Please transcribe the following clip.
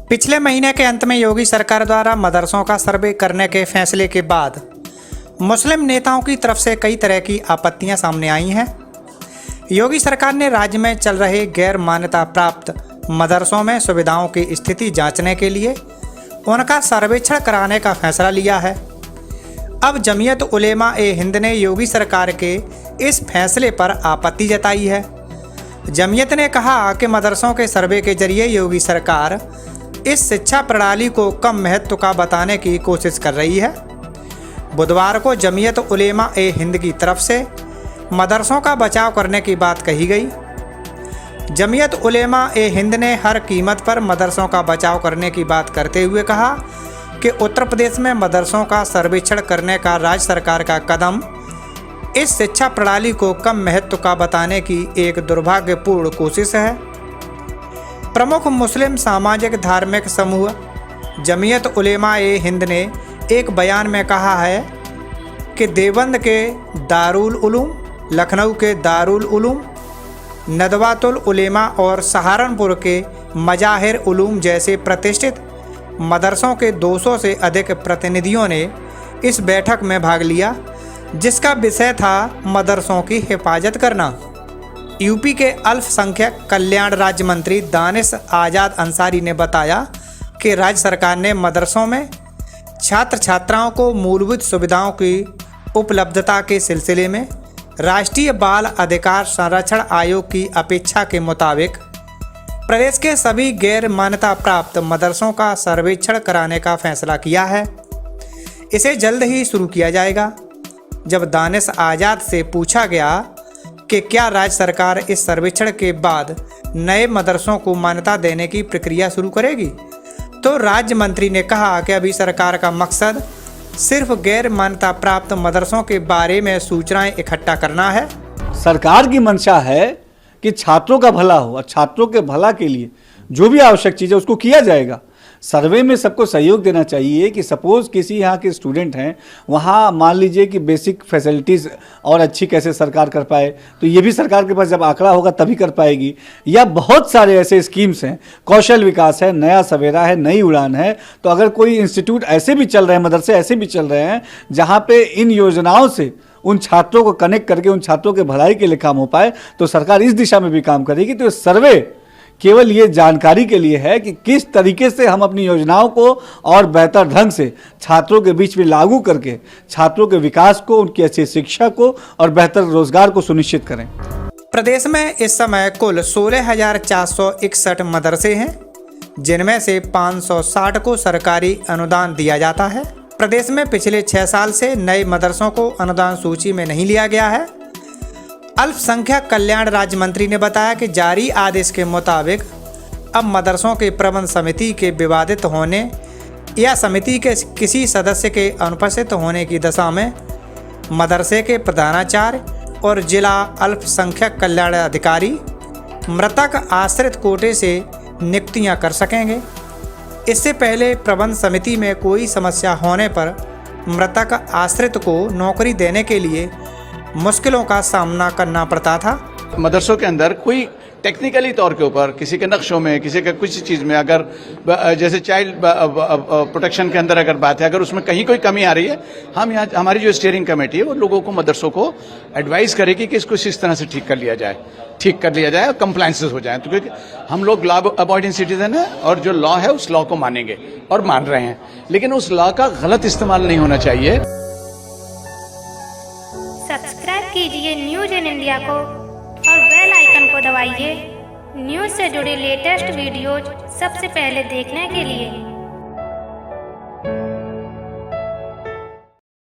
पिछले महीने के अंत में योगी सरकार द्वारा मदरसों का सर्वे करने के फैसले के बाद मुस्लिम नेताओं की तरफ से कई तरह की आपत्तियां सामने आई हैं। योगी सरकार ने राज्य में चल रहे गैर मान्यता प्राप्त मदरसों में सुविधाओं की स्थिति जांचने के लिए उनका सर्वेक्षण कराने का फैसला लिया है। अब जमीयत उलेमा ए हिंद ने योगी सरकार के इस फैसले पर आपत्ति जताई है। जमीयत ने कहा कि मदरसों के सर्वे के जरिए योगी सरकार इस शिक्षा प्रणाली को कम महत्व का बताने की कोशिश कर रही है। बुधवार को जमीयत उलेमा ए हिंद की तरफ से मदरसों का बचाव करने की बात कही गई। जमीयत उलेमा ए हिंद ने हर कीमत पर मदरसों का बचाव करने की बात करते हुए कहा कि उत्तर प्रदेश में मदरसों का सर्वेक्षण करने का राज्य सरकार का कदम इस शिक्षा प्रणाली को कम महत्व का बताने की एक दुर्भाग्यपूर्ण कोशिश है। प्रमुख मुस्लिम सामाजिक धार्मिक समूह जमीयत उलेमा ए हिंद ने एक बयान में कहा है कि देवबंद के दारुल उलूम, लखनऊ के दारुल उलूम, नदवातुल उलेमा और सहारनपुर के मजाहिर उलूम जैसे प्रतिष्ठित मदरसों के 200 से अधिक प्रतिनिधियों ने इस बैठक में भाग लिया, जिसका विषय था मदरसों की हिफाजत करना। यूपी के अल्पसंख्यक कल्याण राज्य मंत्री दानिश आज़ाद अंसारी ने बताया कि राज्य सरकार ने मदरसों में छात्र छात्राओं को मूलभूत सुविधाओं की उपलब्धता के सिलसिले में राष्ट्रीय बाल अधिकार संरक्षण आयोग की अपेक्षा के मुताबिक प्रदेश के सभी गैर मान्यता प्राप्त मदरसों का सर्वेक्षण कराने का फैसला किया है। इसे जल्द ही शुरू किया जाएगा। जब दानिश आज़ाद से पूछा गया कि क्या राज्य सरकार इस सर्वेक्षण के बाद नए मदरसों को मान्यता देने की प्रक्रिया शुरू करेगी, तो राज्य मंत्री ने कहा कि अभी सरकार का मकसद सिर्फ गैर मान्यता प्राप्त मदरसों के बारे में सूचनाएं इकट्ठा करना है। सरकार की मंशा है कि छात्रों का भला हो और छात्रों के भला के लिए जो भी आवश्यक चीज़ है उसको किया जाएगा। सर्वे में सबको सहयोग देना चाहिए कि सपोज किसी यहाँ के स्टूडेंट हैं, वहाँ मान लीजिए कि बेसिक फैसिलिटीज़ और अच्छी कैसे सरकार कर पाए, तो ये भी सरकार के पास जब आंकड़ा होगा तभी कर पाएगी। या बहुत सारे ऐसे स्कीम्स हैं, कौशल विकास है, नया सवेरा है, नई उड़ान है। तो अगर कोई इंस्टीट्यूट ऐसे भी चल रहे हैं, मदरसे ऐसे भी चल रहे हैं जहाँ पे इन योजनाओं से उन छात्रों को कनेक्ट करके उन छात्रों के भलाई के लिए काम हो पाए, तो सरकार इस दिशा में भी काम करेगी। तो सर्वे केवल ये जानकारी के लिए है कि किस तरीके से हम अपनी योजनाओं को और बेहतर ढंग से छात्रों के बीच में लागू करके छात्रों के विकास को, उनकी अच्छी शिक्षा को और बेहतर रोजगार को सुनिश्चित करें। प्रदेश में इस समय कुल 16,461 मदरसे हैं, जिनमें से 560 को सरकारी अनुदान दिया जाता है। प्रदेश में पिछले 6 साल से नए मदरसों को अनुदान सूची में नहीं लिया गया है। अल्पसंख्यक कल्याण राज्य मंत्री ने बताया कि जारी आदेश के मुताबिक अब मदरसों के प्रबंध समिति के विवादित होने या समिति के किसी सदस्य के अनुपस्थित होने की दशा में मदरसे के प्रधानाचार्य और जिला अल्पसंख्यक कल्याण अधिकारी मृतक आश्रित कोटे से नियुक्तियां कर सकेंगे। इससे पहले प्रबंध समिति में कोई समस्या होने पर मृतक आश्रित को नौकरी देने के लिए मुश्किलों का सामना करना पड़ता था। मदरसों के अंदर कोई टेक्निकली तौर के ऊपर किसी के नक्शों में, किसी के कुछ चीज़ में, अगर जैसे चाइल्ड प्रोटेक्शन के अंदर अगर बात है, अगर उसमें कहीं कोई कमी आ रही है, हम यहाँ हमारी जो स्टीयरिंग कमेटी है वो लोगों को, मदरसों को एडवाइस करेगी कि इसको इस तरह से ठीक कर लिया जाए और कंप्लायंसेस हो जाए। तो क्योंकि हम लोग लॉ अबॉइडिंग सिटीजन है और जो लॉ है उस लॉ को मानेंगे और मान रहे हैं, लेकिन उस लॉ का गलत इस्तेमाल नहीं होना चाहिए। सब्सक्राइब कीजिए न्यूज इन इंडिया को और बेल आइकन को दबाइए न्यूज से जुड़ी लेटेस्ट वीडियोज सबसे पहले देखने के लिए।